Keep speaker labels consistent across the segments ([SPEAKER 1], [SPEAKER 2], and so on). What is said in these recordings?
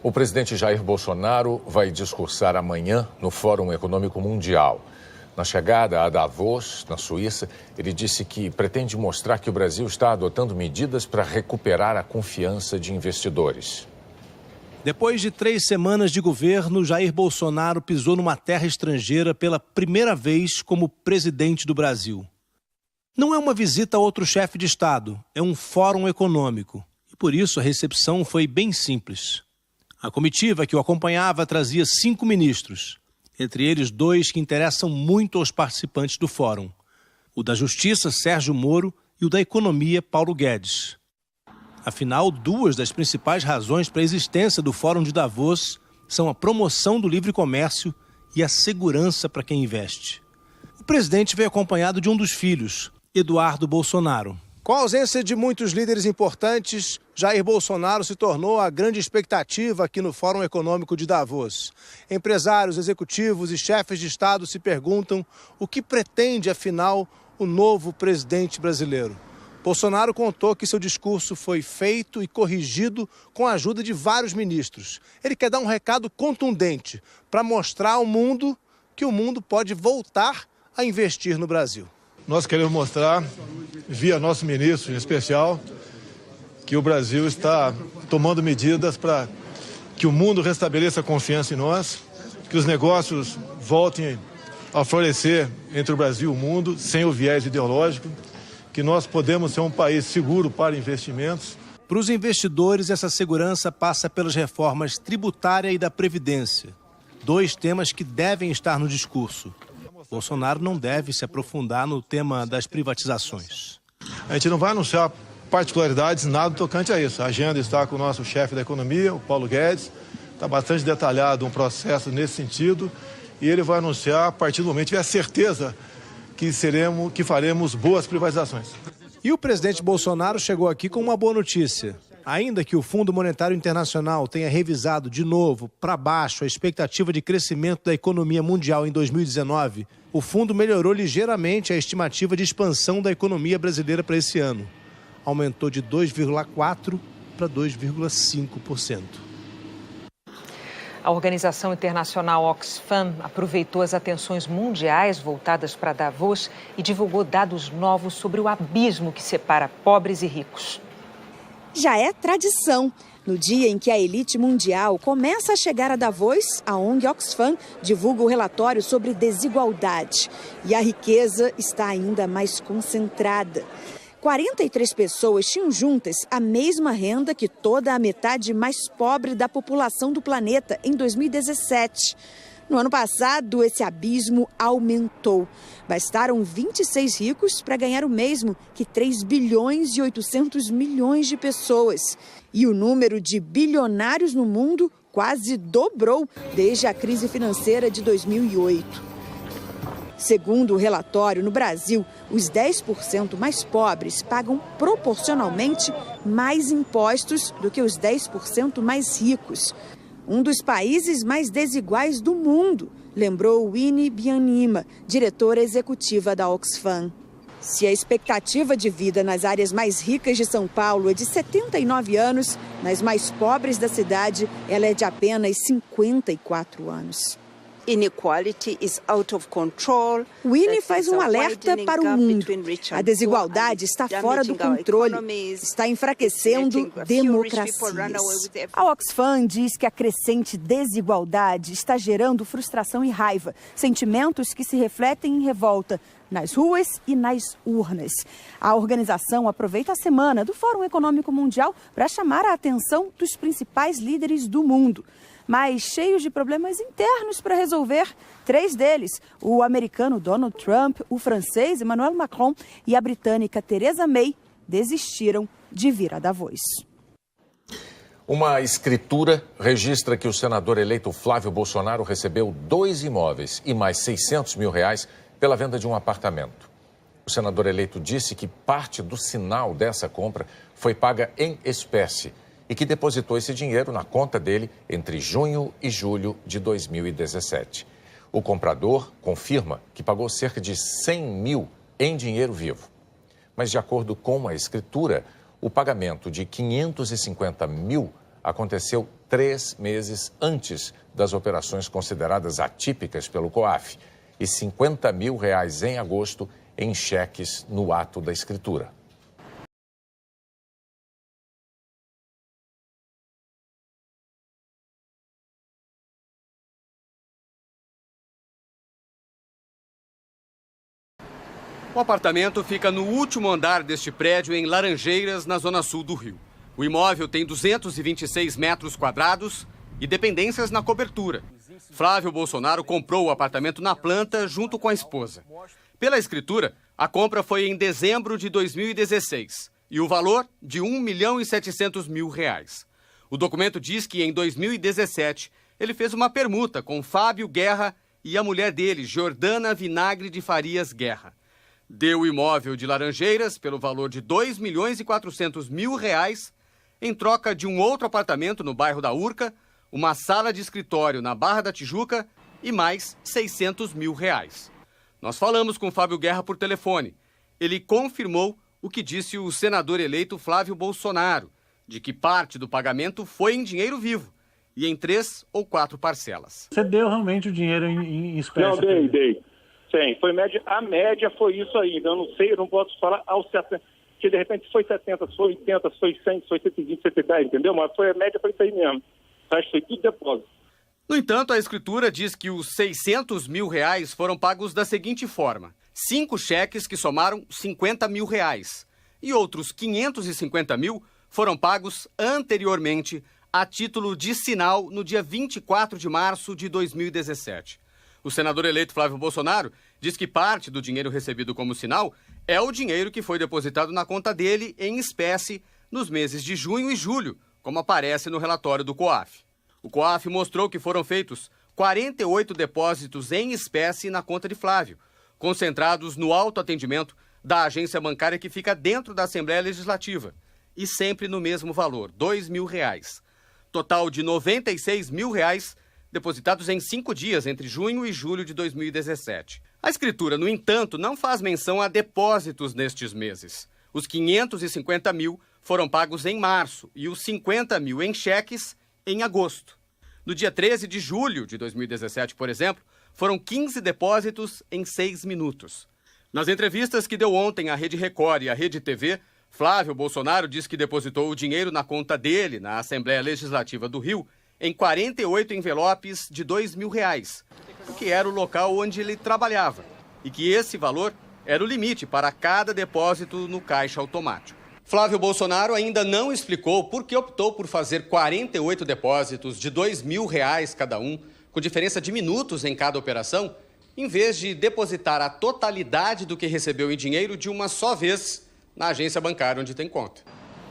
[SPEAKER 1] O presidente Jair Bolsonaro vai discursar amanhã no Fórum Econômico Mundial. Na chegada a Davos, na Suíça, ele disse que pretende mostrar que o Brasil está adotando medidas para recuperar a confiança de investidores.
[SPEAKER 2] Depois de 3 semanas de governo, Jair Bolsonaro pisou numa terra estrangeira pela primeira vez como presidente do Brasil. Não é uma visita a outro chefe de Estado, é um fórum econômico. E por isso a recepção foi bem simples. A comitiva que o acompanhava trazia 5 ministros, entre eles 2 que interessam muito aos participantes do fórum. O da Justiça, Sérgio Moro, e o da Economia, Paulo Guedes. Afinal, 2 das principais razões para a existência do Fórum de Davos são a promoção do livre comércio e a segurança para quem investe. O presidente veio acompanhado de um dos filhos, Eduardo Bolsonaro. Com a ausência de muitos líderes importantes, Jair Bolsonaro se tornou a grande expectativa aqui no Fórum Econômico de Davos. Empresários, executivos e chefes de Estado se perguntam o que pretende, afinal, o novo presidente brasileiro. Bolsonaro contou que seu discurso foi feito e corrigido com a ajuda de vários ministros. Ele quer dar um recado contundente para mostrar ao mundo que o mundo pode voltar a investir no Brasil.
[SPEAKER 3] Nós queremos mostrar, via nosso ministro em especial, que o Brasil está tomando medidas para que o mundo restabeleça a confiança em nós, que os negócios voltem a florescer entre o Brasil e o mundo, sem o viés ideológico, que nós podemos ser um país seguro para investimentos.
[SPEAKER 2] Para os investidores, essa segurança passa pelas reformas tributária e da Previdência. 2 temas que devem estar no discurso. Bolsonaro não deve se aprofundar no tema das privatizações.
[SPEAKER 3] A gente não vai anunciar particularidades, nada tocante a isso. A agenda está com o nosso chefe da economia, o Paulo Guedes. Está bastante detalhado um processo nesse sentido. E ele vai anunciar a partir do momento que tiver certeza que faremos boas privatizações.
[SPEAKER 2] E o presidente Bolsonaro chegou aqui com uma boa notícia. Ainda que o Fundo Monetário Internacional tenha revisado de novo para baixo a expectativa de crescimento da economia mundial em 2019, o fundo melhorou ligeiramente a estimativa de expansão da economia brasileira para esse ano. Aumentou de 2,4% para 2,5%.
[SPEAKER 4] A organização internacional Oxfam aproveitou as atenções mundiais voltadas para Davos e divulgou dados novos sobre o abismo que separa pobres e ricos.
[SPEAKER 5] Já é tradição. No dia em que a elite mundial começa a chegar a Davos, a ONG Oxfam divulga o relatório sobre desigualdade. E a riqueza está ainda mais concentrada. 43 pessoas tinham juntas a mesma renda que toda a metade mais pobre da população do planeta em 2017. No ano passado, esse abismo aumentou. Bastaram 26 ricos para ganhar o mesmo que 3 bilhões e 800 milhões de pessoas. E o número de bilionários no mundo quase dobrou desde a crise financeira de 2008. Segundo o relatório, no Brasil, os 10% mais pobres pagam proporcionalmente mais impostos do que os 10% mais ricos. Um dos países mais desiguais do mundo, lembrou Winnie Bianima, diretora executiva da Oxfam. Se a expectativa de vida nas áreas mais ricas de São Paulo é de 79 anos, nas mais pobres da cidade, ela é de apenas 54 anos.
[SPEAKER 6] Inequality is out of control.
[SPEAKER 5] Winnie faz um alerta para o mundo. A desigualdade está fora do controle, está enfraquecendo democracias. A Oxfam diz que a crescente desigualdade está gerando frustração e raiva, sentimentos que se refletem em revolta nas ruas e nas urnas. A organização aproveita a semana do Fórum Econômico Mundial para chamar a atenção dos principais líderes do mundo. Mas cheios de problemas internos para resolver. 3 deles, o americano Donald Trump, o francês Emmanuel Macron e a britânica Theresa May, desistiram de vir a Davos.
[SPEAKER 1] Uma escritura registra que o senador eleito Flávio Bolsonaro recebeu 2 imóveis e mais R$600 mil pela venda de um apartamento. O senador eleito disse que parte do sinal dessa compra foi paga em espécie e que depositou esse dinheiro na conta dele entre junho e julho de 2017. O comprador confirma que pagou cerca de 100 mil em dinheiro vivo. Mas, de acordo com a escritura, o pagamento de 550 mil aconteceu 3 meses antes das operações consideradas atípicas pelo COAF e R$50 mil em agosto em cheques no ato da escritura.
[SPEAKER 7] O apartamento fica no último andar deste prédio em Laranjeiras, na zona sul do Rio. O imóvel tem 226 metros quadrados e dependências na cobertura. Flávio Bolsonaro comprou o apartamento na planta junto com a esposa. Pela escritura, a compra foi em dezembro de 2016 e o valor de R$1.700.000. O documento diz que em 2017 ele fez uma permuta com Fábio Guerra e a mulher dele, Jordana Vinagre de Farias Guerra. Deu o imóvel de Laranjeiras pelo valor de R$2.400.000 em troca de um outro apartamento no bairro da Urca, uma sala de escritório na Barra da Tijuca e mais R$600 mil. Nós falamos com Fábio Guerra por telefone. Ele confirmou o que disse o senador eleito Flávio Bolsonaro, de que parte do pagamento foi em dinheiro vivo e em 3 ou 4 parcelas.
[SPEAKER 8] Você deu realmente o dinheiro em espécie?
[SPEAKER 9] Não, dei. Sim, foi média, a média foi isso aí. Eu não sei, eu não posso falar ao certo, que de repente foi 70, foi 80, foi 100, foi 120, 110, entendeu? Mas a média foi isso aí mesmo. O resto foi tudo depósito.
[SPEAKER 7] No entanto, a escritura diz que os R$600 mil foram pagos da seguinte forma: 5 cheques que somaram R$50 mil e outros 550 mil foram pagos anteriormente a título de sinal no dia 24 de março de 2017. O senador eleito Flávio Bolsonaro diz que parte do dinheiro recebido como sinal é o dinheiro que foi depositado na conta dele em espécie nos meses de junho e julho, como aparece no relatório do COAF. O COAF mostrou que foram feitos 48 depósitos em espécie na conta de Flávio, concentrados no autoatendimento da agência bancária que fica dentro da Assembleia Legislativa, e sempre no mesmo valor, R$2 mil. Total de R$96 mil depositados em 5 dias, entre junho e julho de 2017. A escritura, no entanto, não faz menção a depósitos nestes meses. Os 550 mil foram pagos em março e os 50 mil em cheques em agosto. No dia 13 de julho de 2017, por exemplo, foram 15 depósitos em 6 minutos. Nas entrevistas que deu ontem à Rede Record e à Rede TV, Flávio Bolsonaro disse que depositou o dinheiro na conta dele, na Assembleia Legislativa do Rio, em 48 envelopes de R$2 mil, o que era o local onde ele trabalhava, e que esse valor era o limite para cada depósito no caixa automático. Flávio Bolsonaro ainda não explicou por que optou por fazer 48 depósitos de R$2 mil cada um, com diferença de minutos em cada operação, em vez de depositar a totalidade do que recebeu em dinheiro de uma só vez na agência bancária onde tem conta.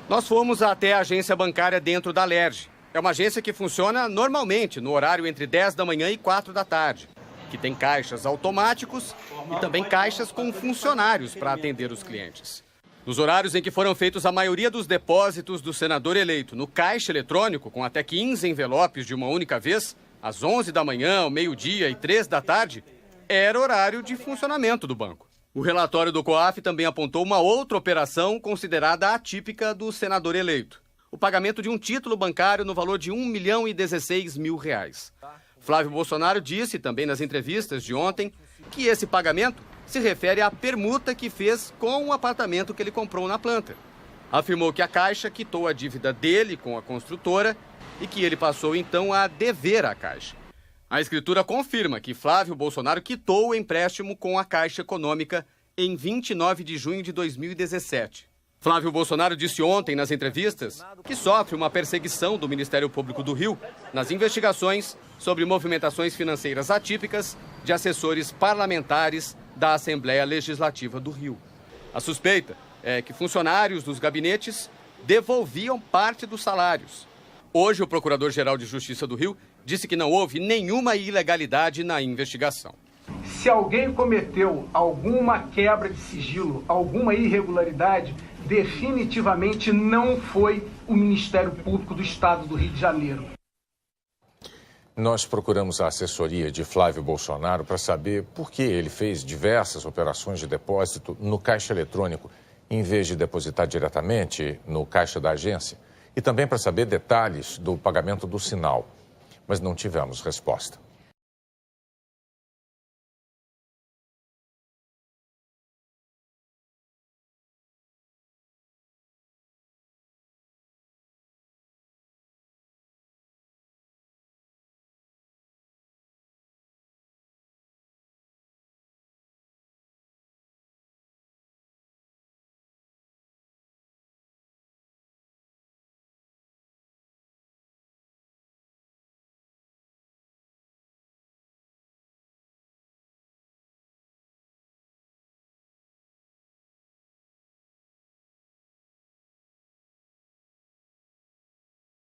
[SPEAKER 7] Nós fomos até a agência bancária dentro da Alerj. É uma agência que funciona normalmente no horário entre 10 da manhã e 4 da tarde, que tem caixas automáticos e também caixas com funcionários para atender os clientes. Nos horários em que foram feitos a maioria dos depósitos do senador eleito no caixa eletrônico, com até 15 envelopes de uma única vez, às 11 da manhã, ao meio-dia e 3 da tarde, era horário de funcionamento do banco. O relatório do COAF também apontou uma outra operação considerada atípica do senador eleito: o pagamento de um título bancário no valor de R$1.016.000. Flávio Bolsonaro disse também nas entrevistas de ontem que esse pagamento se refere à permuta que fez com o apartamento que ele comprou na planta. Afirmou que a Caixa quitou a dívida dele com a construtora e que ele passou então a dever à Caixa. A escritura confirma que Flávio Bolsonaro quitou o empréstimo com a Caixa Econômica em 29 de junho de 2017. Flávio Bolsonaro disse ontem nas entrevistas que sofre uma perseguição do Ministério Público do Rio nas investigações sobre movimentações financeiras atípicas de assessores parlamentares da Assembleia Legislativa do Rio. A suspeita é que funcionários dos gabinetes devolviam parte dos salários. Hoje, o Procurador-Geral de Justiça do Rio disse que não houve nenhuma ilegalidade na investigação.
[SPEAKER 10] Se alguém cometeu alguma quebra de sigilo, alguma irregularidade, definitivamente não foi o Ministério Público do Estado do Rio de Janeiro.
[SPEAKER 1] Nós procuramos a assessoria de Flávio Bolsonaro para saber por que ele fez diversas operações de depósito no caixa eletrônico, em vez de depositar diretamente no caixa da agência. e também para saber detalhes do pagamento do sinal. Mas não tivemos resposta.